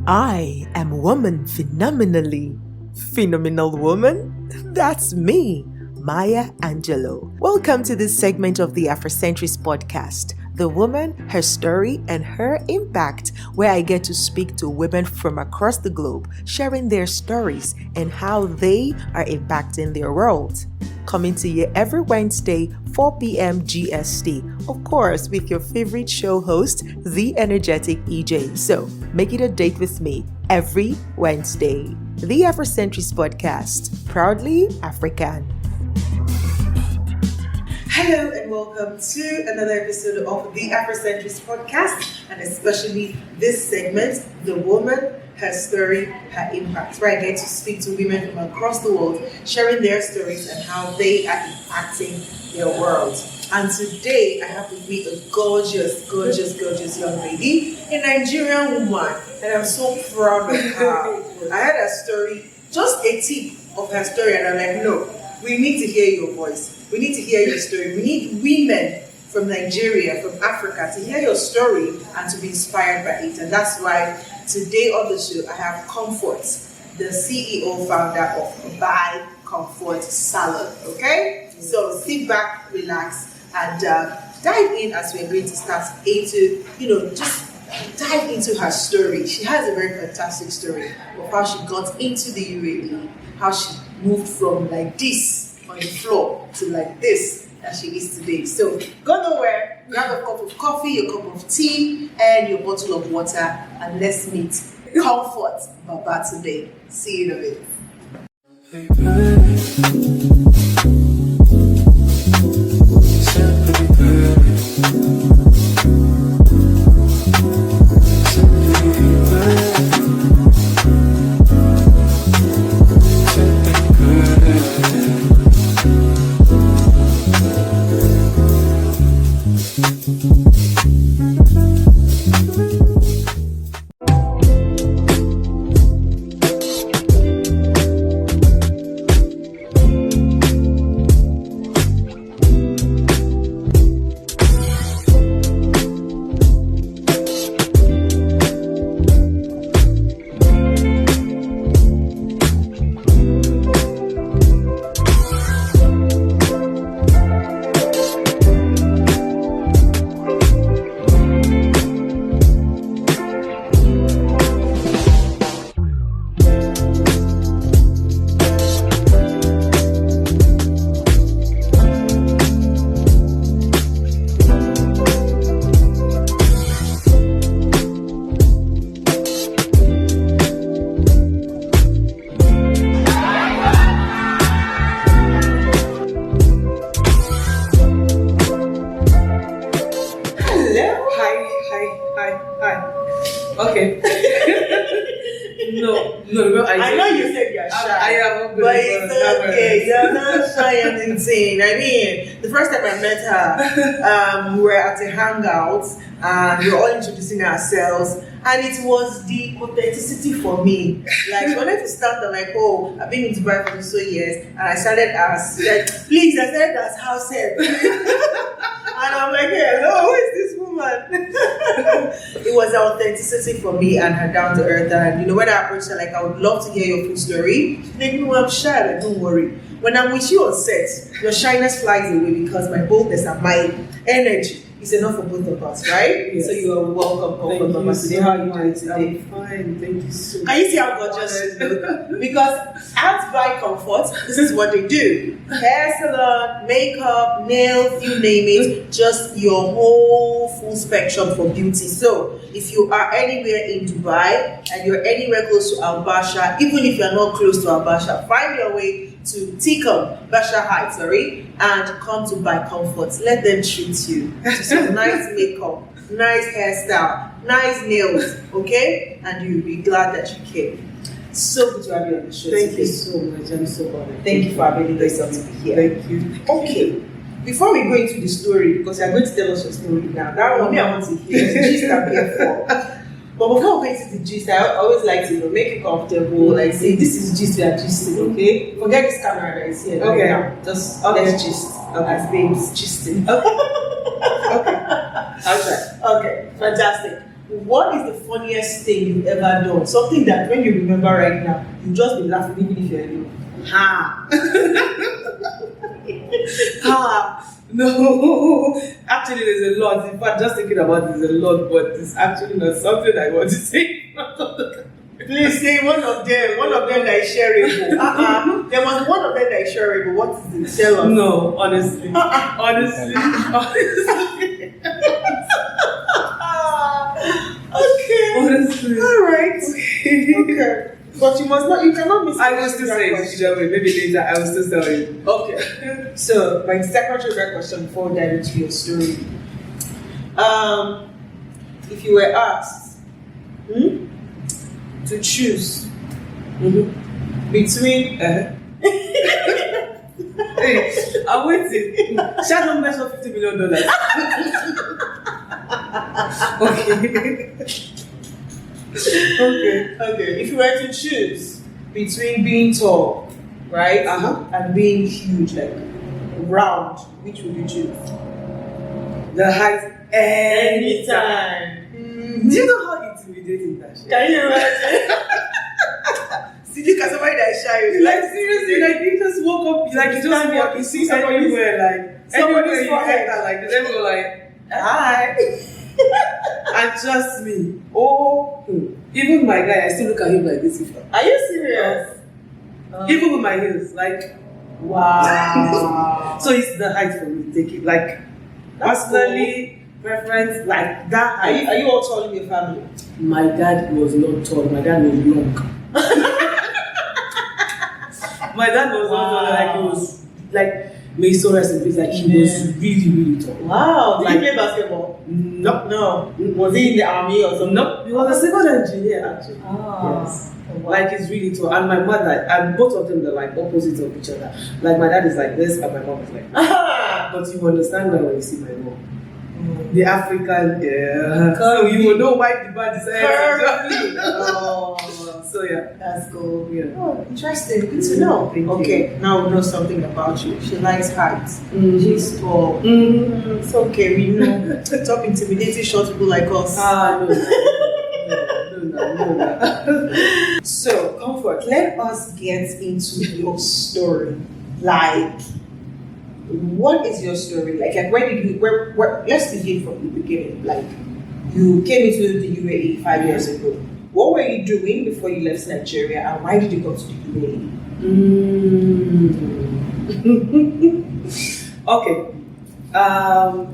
I am woman phenomenally. Phenomenal woman? That's me, Maya Angelou. Welcome to this segment of the Afrocentrist podcast, The Woman, Her Story, and Her Impact, where I get to speak to women from across the globe, sharing their stories and how they are impacting their world. Coming to you every Wednesday, 4 p.m. GST, of course, with your favorite show host, the energetic EJ. So make it a date with me every Wednesday. The Afrocentrist podcast, proudly African. Hello and welcome to another episode of the Afrocentrist podcast, and especially this segment, The Woman, Her Story, Her Impact, where I get to speak to women from across the world, sharing their stories and how they are impacting their world. And today I have with me a gorgeous young lady, a Nigerian woman, and I'm so proud of her. I had a story, just a tip of her story, and I'm like, no, we need to hear your voice. We need to hear your story. We need women from Nigeria, from Africa, to hear your story and to be inspired by it. And that's why today on the show, I have Comfort, the CEO, founder of Babatunde Comfort Salon. Okay? So sit back, relax, and dive in as we're going to start into, just dive into her story. She has a very fantastic story of how she got into the UAE, how she moved from like this on the floor to like this that she is today. So go nowhere, grab a cup of coffee, your cup of tea, and your bottle of water, and let's meet Comfort Baba today. See you in a bit. Okay. No. I know you said you're shy. I am, but it's okay. You're not shy and insane. I mean, the first time I met her, we were at a hangout and we were all introducing ourselves, and it was the authenticity for me. Like, she wanted to start like, oh, I've been in Dubai for so years, and I started as, like, please, I started as house help. And I'm like, hello, who is this woman? It was the authenticity for me and her down to earth. And when I approached her, like, I would love to hear your full story. Like, no, I'm shy, like, don't worry. When I'm with you on set, your shyness flies away because my boldness and my energy is enough for both of us, right? Yes. So you are welcome, Comfort Mama. Today, how are you doing today? I'm fine, thank you so much. Can you see how gorgeous she is? Because at Babatunde Comfort, this is what they do: hair salon, makeup, nails, you name it, just your whole full spectrum for beauty. So if you are anywhere in Dubai and you're anywhere close to Al Basha, even if you're not close to Al Basha, find your way to Tikam, Basha Heights, and come to Babatunde Comfort. Let them treat you to some nice makeup, nice hairstyle, nice nails, okay? And you'll be glad that you came. So good to have you on the show. Thank you so much. I'm so honored. Thank you for having yourself to be here. Thank you. Okay. Before we go into the story, because you're going to tell us your story now, that one I want to hear. The gist I'm here for. But before we go into the gist, I always like to make it comfortable. Like, say, this is gist we are gisting, okay? Forget this camera that is here. Okay. Now. Just let's gist. As babes gisting. Okay. I'll try. Okay. Fantastic. what is the funniest thing you've ever done? Something that when you remember right now, you just be laughing even if you're alone. Ha! Ha! No, actually, there's a lot. In fact, just thinking about it, there's a lot, but it's actually not something I want to say. Please say one of them that is shareable. There was one of them that is shareable. What is it? Tell us. No, honestly. Honestly. Okay. Honestly. All right. Okay. But you cannot miss. I will still say it either way. Maybe later I will still tell you. Okay. So my second favorite question before we dive into your story. If you were asked to choose between Hey, I'm waiting. Shall not mess up $50 million. Okay. If you were to choose between being tall, right, and being huge, like round, which would you choose? The height Anytime. Do you know how intimidating that shit? Can you imagine? See, look at somebody that is shy. Like seriously, like you just woke up, like you just walk, you see somebody anywhere, like somebody's anywhere you forehead. enter, like they go like, Hi. and trust me, even my guy, I still look at him like this. Are you serious? Even with my heels, like wow. so it's the height for me. Take it like That's personally, preference, like that height. Are you all tall in your family? My dad was not tall. My dad was long. My dad was not tall. Like he was like. May he so rest in peace. Like he was really, really tall. Wow. Did Like- he play basketball? Nope. No. Was he in the army or something? Nope. He was a civil engineer actually. Yes. Wow. Like he's really tall. And my mother, and both of them they're like opposites of each other. Like my dad is like this and my mom is like that. But you understand why when you see my mom. The African, so you will know why the band is Curvy. Oh, so yeah. that's cool. Yeah. Oh, interesting. Good to know. Thank you. Okay, now we know something about you. She likes height. She's tall. Mm-hmm. It's okay, we know. Stop intimidating short people like us. No. So, Comfort, let us get into your story. Like, what is your story? Like where did you, where, let's begin from the beginning. Like, you came into the UAE 5 years ago. What were you doing before you left Nigeria, and why did you go to the UAE? Okay.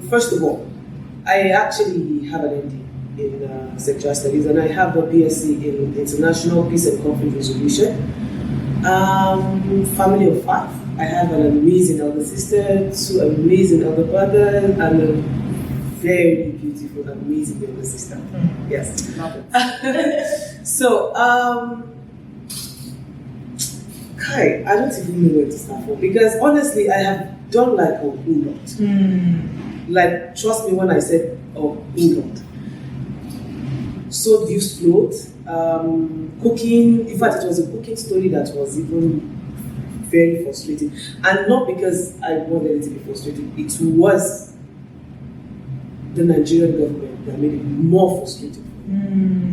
First of all, I actually have an MD in sexual studies, and I have a BSc in International Peace and Conflict Resolution. Family of 5. I have an amazing elder sister, 2 amazing elder brothers, and a very beautiful, amazing younger sister. Yes. Love it. So, Kai, I don't even know where to start from, because honestly, I have done like a whole lot. Like, trust me when I said a whole lot. So, used clothes, cooking. In fact, it was a cooking story that was even very frustrating, and not because I wanted it to be frustrating. It was the Nigerian government that made it more frustrating.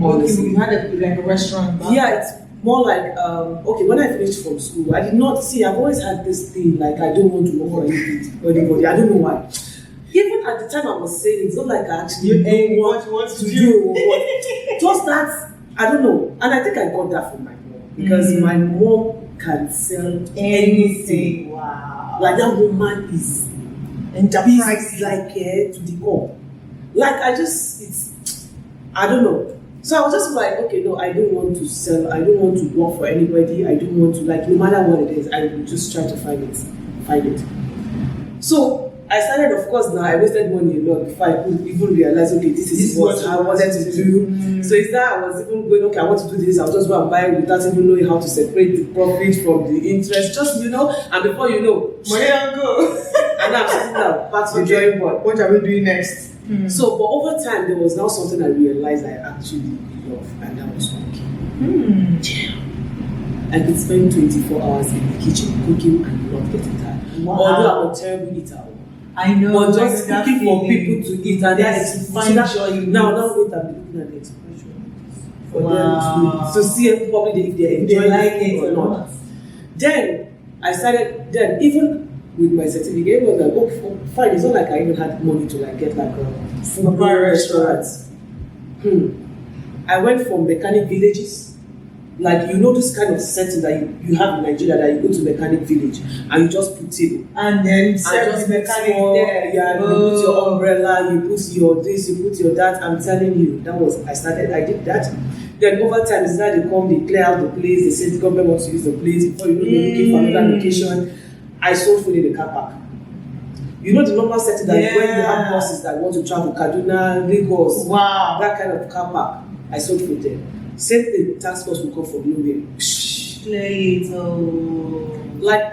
Okay, you had a restaurant. Yeah, it's more like okay. When I finished from school, I did not see. I've always had this thing like I don't want to work for anybody. I don't know why. Even at the time I was saying, it's not like I actually know what you want to do or what. Just that I don't know, and I think I got that from my mom, because my mom can sell anything. Wow. Like that woman is enterprise, like to the core. Like I don't know. So I was just like, okay, no, I don't want to sell. I don't want to work for anybody. I don't want to, like, no matter what it is, I will just try to find it. So I started, of course, now I wasted money a lot before I could even realize, okay, this is what I wanted to do. So it's that I was even going, okay, I want to do this. I'll just go and buy it without even knowing how to separate the profit from the interest. Just, and before you know, money don't go. And I'm sitting down, back to the drawing board. What are we doing next? So, but over time, there was now something I realized I actually love, and that was cooking. I could spend 24 hours in the kitchen cooking and not getting tired. Wow. Although I'm a terrible eater, I know. But just that cooking for feeling. people to eat, and Yes, then to find joy in now it. wait, I'm looking at the expression for Wow. them to see probably if they If enjoy they like it it or not. Then I started. Then even with my certificate, it was like, oh, fine. It's not like I even had money to like get like a food restaurant. I went from mechanic villages. Like, you know, this kind of setting that you have in Nigeria, that you go to mechanic village and you just put table. And then And just mechanic there. yeah, you put your umbrella, you put your this, you put your that. I'm telling you, I did that. Then over time, it's like they come, they clear out the place, they say the government wants to use the place. Before you know, they're looking for another location. I sold food in the car park. You know the normal setting that when you have buses that want to travel Kaduna, Lagos, Wow. that kind of car park, I sold food there. Same thing, task force will come from nowhere. Play it. Oh. Like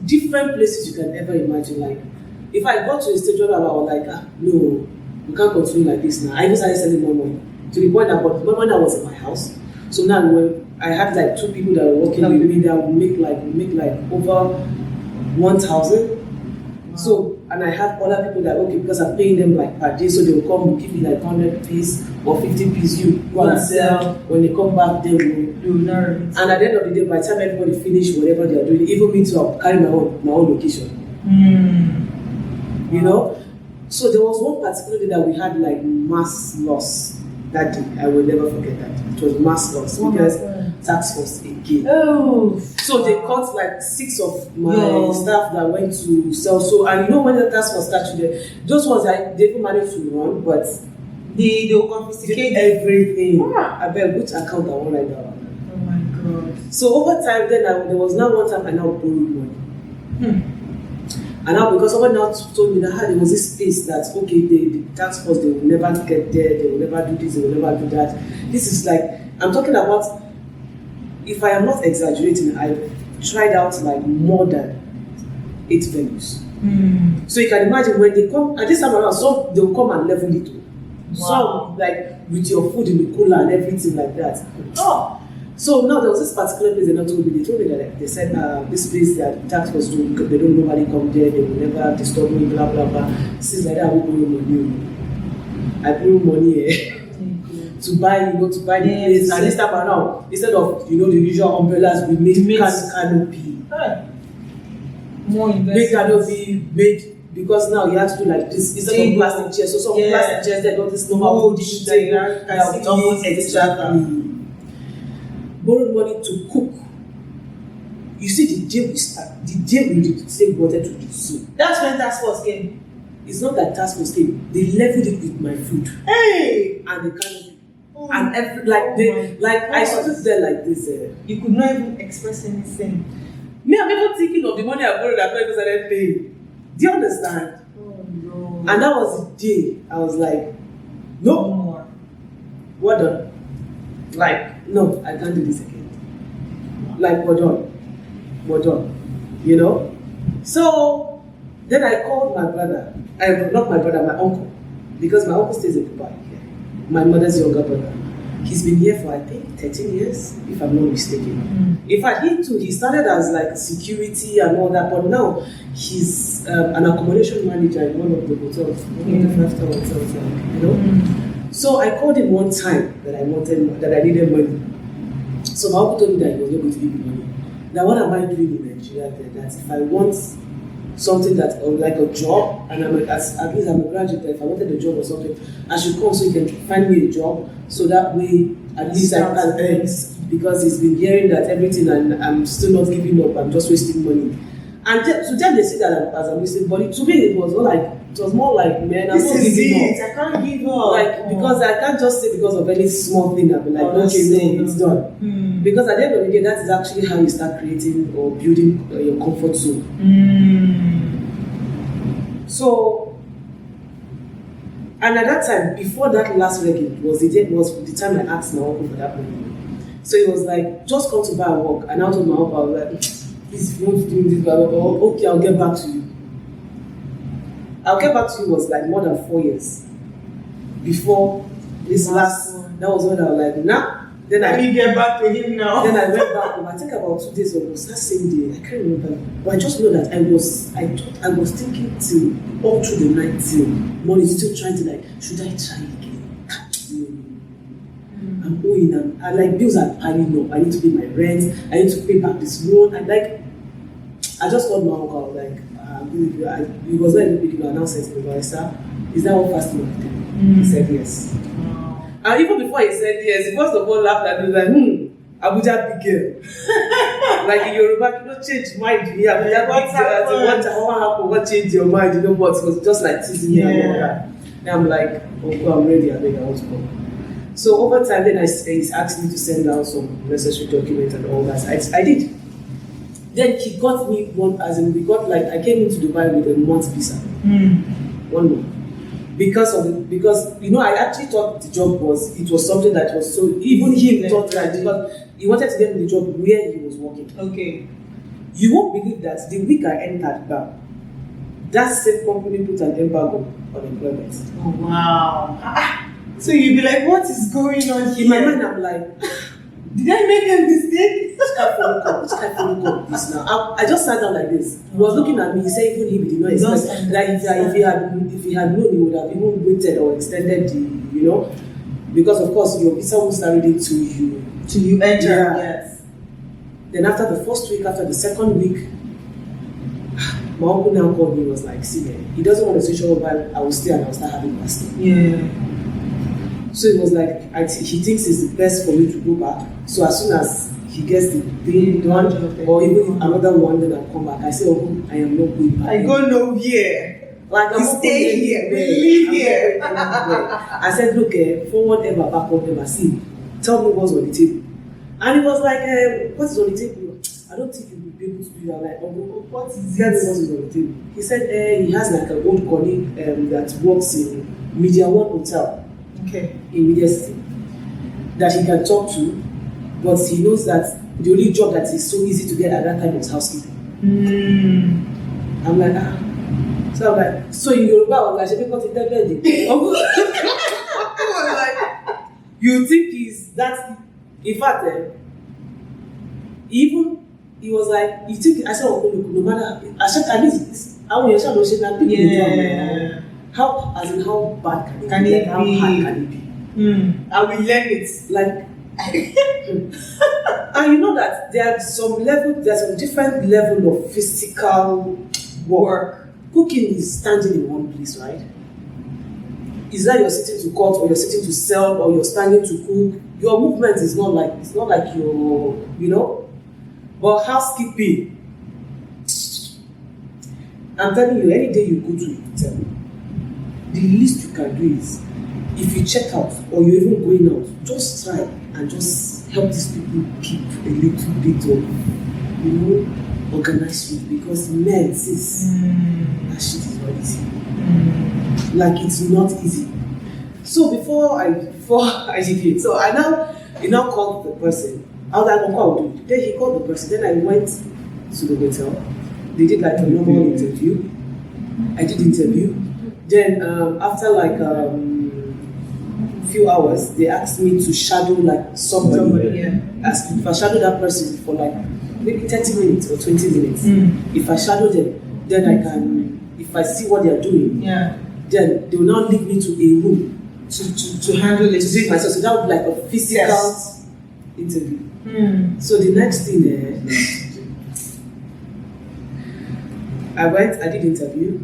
different places you can ever imagine. Like if I got to a stage where I was like, no, we can't continue like this now. I even started selling more money to the point that when I was in my house. So now when I had like 2 people that were working with me that would make like over 1,000. So, and I have other people that, okay, because I'm paying them like per day, so they will come give me like 100 piece or 50 piece, you go and sell. When they come back, they will learn. And at the end of the day, by the time everybody finish whatever they are doing, even me too, I'll carry my own location. You know? So there was one particular day that we had like mass loss that day. I will never forget that. It was mass loss because tax force again. Oh. So they caught like 6 of my staff that went to sell. So, and you know when the task force started there, those ones they even managed to run, but they will confiscate everything. I bet which account I want right now. Oh my God. So over time, then there was now one time I now borrowed money. And now because someone now told me that there was this space that okay, the task force, they will never get there, they will never do this, they will never do that. This is like, I'm talking about, if I am not exaggerating, I tried out like more than 8 venues. So you can imagine when they come, at this time around, some they will come and level it. Some like with your food in the cooler and everything like that. So now there was this particular place they told me that like, they said this place that tax was doing because they don't normally come there, they will never disturb me, blah blah blah. Since like that, I will borrow money. I borrow money to buy the place, and this time around, instead of the usual umbrellas, we made canopy. More investment. Make canopy, because now you have to do like this instead of plastic chairs. So some plastic chairs, they got this normal wood thing that almost exactly. Borrowed money to cook. You see, the day we say we wanted to do so. That's when task force came. It's not that task force came. They leveled it with my food. Hey! And the canopy. And I stood there like this. You could not even express anything. Me, I'm even thinking of the money I borrowed because I didn't pay. Do you understand? Oh no. And that was the day I was like, no more. What done? Like, no, I can't do this again. Like, we're done. You know? So then I called my brother. Not my brother, my uncle. Because my uncle stays in Dubai. My mother's younger brother. He's been here for I think 13 years, if I'm not mistaken. In fact, he started as like security and all that, but now he's an accommodation manager in one of the hotels, one of the 5-star hotels, you know. So I called him one time that I needed money. So my uncle told me that he was not going to give me money. Now what am I doing in Nigeria then? That if I want something that like a job, and at least I'm a graduate, if I wanted a job or something, I should come so you can find me a job, so that way at least I can earn, because he's been hearing that everything and I'm still not giving up, I'm just wasting money. And to them they say that as I'm wasting money. To me it was more like man, I'm not giving up. I can't give up. Because I can't just say because of any small thing I'll be like, okay, no, it's done. Because at the end of the day, that is actually how you start creating or building your comfort zone. So, and at that time, before that last wedding, was the time I asked my uncle for that money. So he was like, just come to buy and work. And I told my uncle, I was like, please, if you want to do this, okay, I'll get back to you. I'll get back to you was like more than 4 years before this last one. That was when I was like, nah, Then Let me get back to him now. Then I went back home. I think about 2 days ago, that same day. I can't remember. But I just know that I was thinking till all through the night till morning, still trying to like, should I try again? I'm owing and I like bills are piling up. I need to pay my rent. I need to pay back this loan. I just called my uncle. I was like, he was not even picking. I now said to me, sir, is that what fasting was doing? He said yes. And even before he said yes, he first of all laughed at me like, Abuja big girl. Like in Yoruba, you don't change mind. Yeah, Abuja big girl. What happened? What changed your mind? You know what? It was just like teasing me and all that. And I'm like, okay, I'm ready. I think I want to go. So over time, then he asked me to send out some necessary documents and all that. I did. Then he got me one, as in we got like, I came into Dubai with a month visa. 1 month. Because you know, I actually thought the job was something that was so, even him thought that, because he wanted to get me the job where he was working. Okay. You won't believe that the week I entered back, that same company put an embargo on employment. Oh wow. So you'd be like, what is going on here? In my mind, I'm like, did I make a mistake? Which kind of phone call this now? I just sat down like this. He was looking at me. He said, even he did not expect that if he had known, he would have even waited or extended the, you know, because of course your visa will start reading to you enter. Yeah. Yes. Then after the first week, after the second week, my uncle now called me. He was like, see, man, he doesn't want to switch over. I will stay and I'll start having fasting. Yeah. So it was like, he thinks it's the best for me to go back. So as soon as he gets the thing done, or even if another one, then I'll come back. I say, oh, I am not going back. I go nowhere. Like, we stay here. We live here. I said, look, forward ever, backward ever. See, tell me what's on the table. And he was like, what is on the table? I don't think you'll be able to do that. Like, what is it? Tell me what is on the table. He said, he has like an old colleague that works in Media One Hotel. Okay. In Media City, that he can talk to, but he knows that the only job that is so easy to get at that time was housekeeping. I'm like, so I'm like, so in Yoruba, I was like, you think he's that? In fact, even he was like, you think I said, oh, no matter, I said, at least I want your child to say how bad can it be? How hard can it be? I will learn it. Like, and you know that there's some different level of physical work. Cooking is standing in one place, right? Is that you're sitting to cut, or you're sitting to sell, or you're standing to cook? Your movement is not like your, you know. But housekeeping, I'm telling you, any day you go to a hotel, the least you can do is, if you check out or you're even going out, just try and just help these people keep a little bit of, you know, organized food, because men, sis, that shit is not easy. Like, it's not easy. So before I did it, so he now called the person. I was like, okay, I'll do it. Then he called the person. Then I went to the hotel. They did like a normal interview. I did interview. Then after like few hours, they asked me to shadow like somebody. Asked if I shadow that person for like maybe 30 minutes or 20 minutes. If I shadow them, then I can, if I see what they are doing, then they will now lead me to a room to handle it, to do it myself. So that would be like a physical interview. So the next thing I did interview.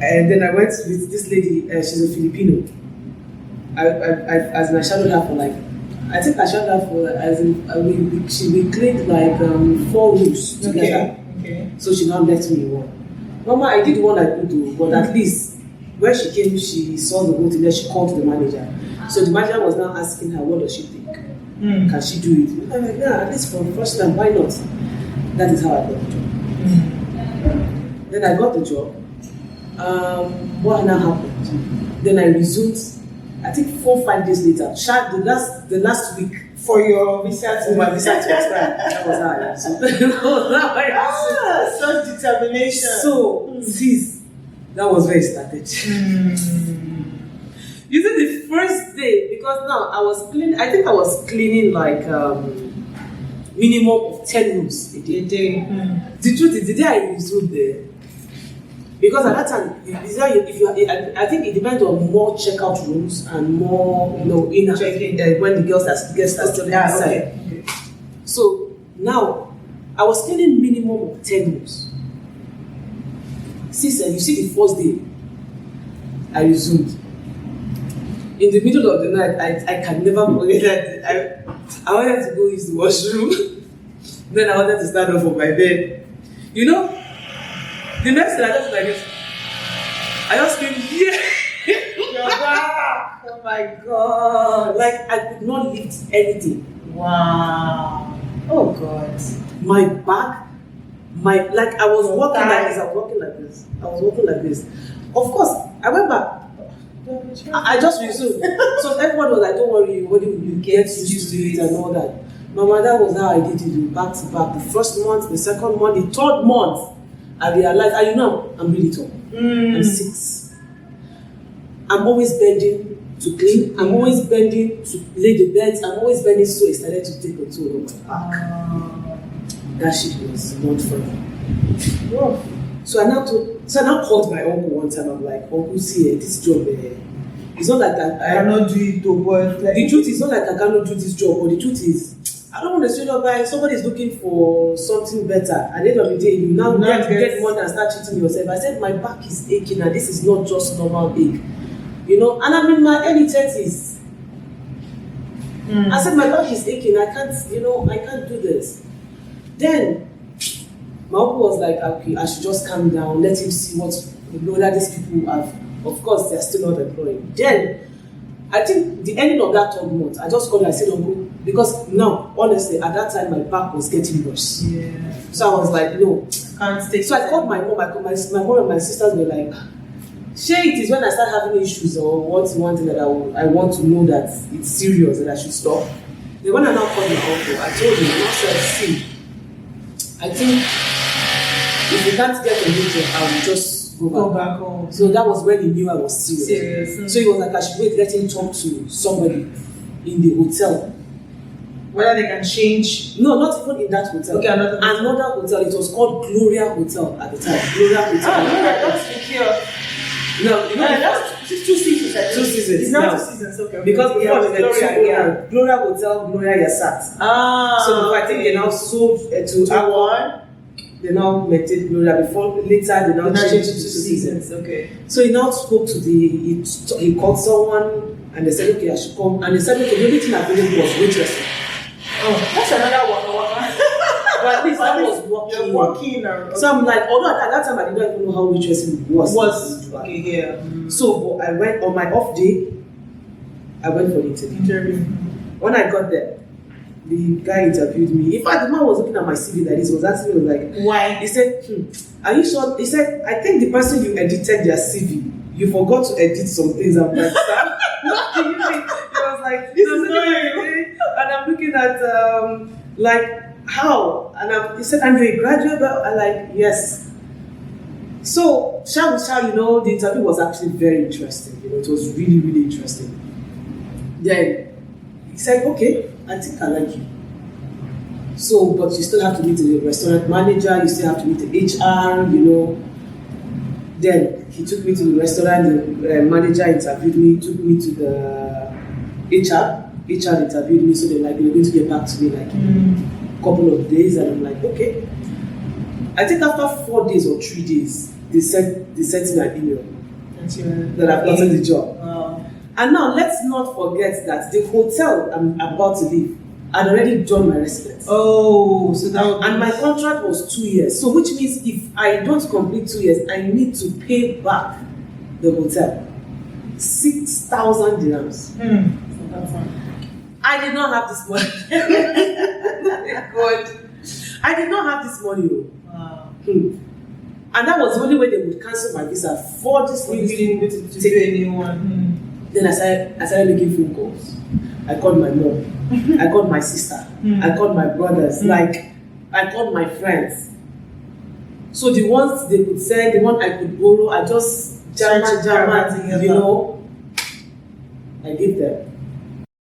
And then I went with this lady, she's a Filipino. I shadowed her for like, I think I shadowed her for we cleaned like 4 rooms together. Okay. So she now left me one. Mama, I did one I could do, but at least when she came, she saw the whole thing, then she called the manager. So the manager was now asking her, what does she think? Can she do it? I'm like, yeah, at least for the first time, why not? That is how I got the job. Then I got the job. What now happened? Then I resumed, I think 4 or 5 days later, the last week. For your visa to my visa to expire. That was how I such determination. So, sis, that was where it started. You see, the first day, because now I was cleaning, I think I was cleaning like minimum of 10 rooms a day. The truth is, the day I resumed there, because at that time, I think it depends on more checkout rooms and more, in when the guests are still inside. Okay. So now, I was cleaning minimum of 10 rooms. Since you see the first day, I resumed. In the middle of the night, I can never forget that I wanted to go use the washroom. Then I wanted to stand up from my bed. The next thing I just like this. I just screamed, yeah! You're back! Oh my god! Like I could not lift anything. Wow! Oh god! My back, I was walking like this. Of course, I went back. I just resumed. So everyone was like, don't worry, you get used to it and all that. Mama, that was how I did it, back to back. The first month, the second month, the third month, I realized, I'm really tall. I'm 6. I'm always bending to clean. I'm always bending to lay the beds. I'm always bending, so I started to take a toll on my back. That shit was not fun. Wow. So I now called my uncle one time. I'm like, Uncle, see, this job, it's not like that. I cannot do it, boy. The truth is not like I cannot do this job, but the truth is, I don't want to straight up by somebody is looking for something better. At the end of the day, you now get money and start treating yourself. I said, my back is aching, and this is not just normal ache. And I'm in my early 30s. I said, my back is aching. I can't do this. Then my uncle was like, okay, I should just calm down, let him see what that these people have. Of course, they're still not employed. Then, I think the ending of that 3rd month, I just called and I said, Uncle, because now, honestly, at that time, my back was getting worse. Yeah. So I was like, no. Can't stay. So I called my mom. My mom and my sisters were like, sure, it is when I start having issues or what's one thing that I want to know that it's serious that I should stop. Then when I now called my uncle, I told him, I said, see, I think if you can't get a new job, I will just go back home. So that was when he knew I was serious. So he was like, I should wait, let him talk to somebody in the hotel. Whether they can change. No, not even in that hotel. Okay, another hotel. It was called Gloria Hotel at the time. Gloria Hotel. That's secure. No, that's 2 seasons. 2 seasons. It's not 2 seasons, okay. Because before it was Gloria, Gloria Hotel, Gloria Yasat. So I think they now sold to one. They now maintained Gloria. Before later they now changed it to 2 seasons. Okay. So he now spoke to he called someone and they said, okay, I should come. And they said, okay, the only thing available was waitressing. Oh, that's another one. But at least I was working. So I'm like, although at that time I didn't even know how waitressing was. Okay, yeah. So I went on my off day. I went for the interview. When I got there, the guy interviewed me. In fact, the man was looking at my CV like this, was asking me, like, why? He said, are you sure? He said, I think the person you edited their CV, you forgot to edit some things. I'm like, sir, what do you mean? He was like, this is it. And I'm looking at, like, how? And he said, and you're a graduate? I'm like, yes. So, the interview was actually very interesting. It was really, really interesting. Then he said, okay, I think I like you. So, but you still have to meet the restaurant manager, you still have to meet the HR, Then he took me to the restaurant, the manager interviewed me, took me to the HR. HR interviewed me, so they're like, they're going to get back to me like a couple of days, and I'm like, okay. I think after 4 days or 3 days, they sent me an email that I've gotten the job. Wow. And now let's not forget that the hotel I'm about to leave, I'd already done my residence. Oh, so that and my contract was 2 years. So which means if I don't complete 2 years, I need to pay back the hotel 6,000 dirhams. I did not have this money. God. I did not have this money. Wow. And that was the only way they would cancel my visa for this to take a new one. Then I started making phone calls. I called my mom. I called my sister. I called my brothers. I called my friends. So the ones they could send, the one I could borrow, I just jam, I give them.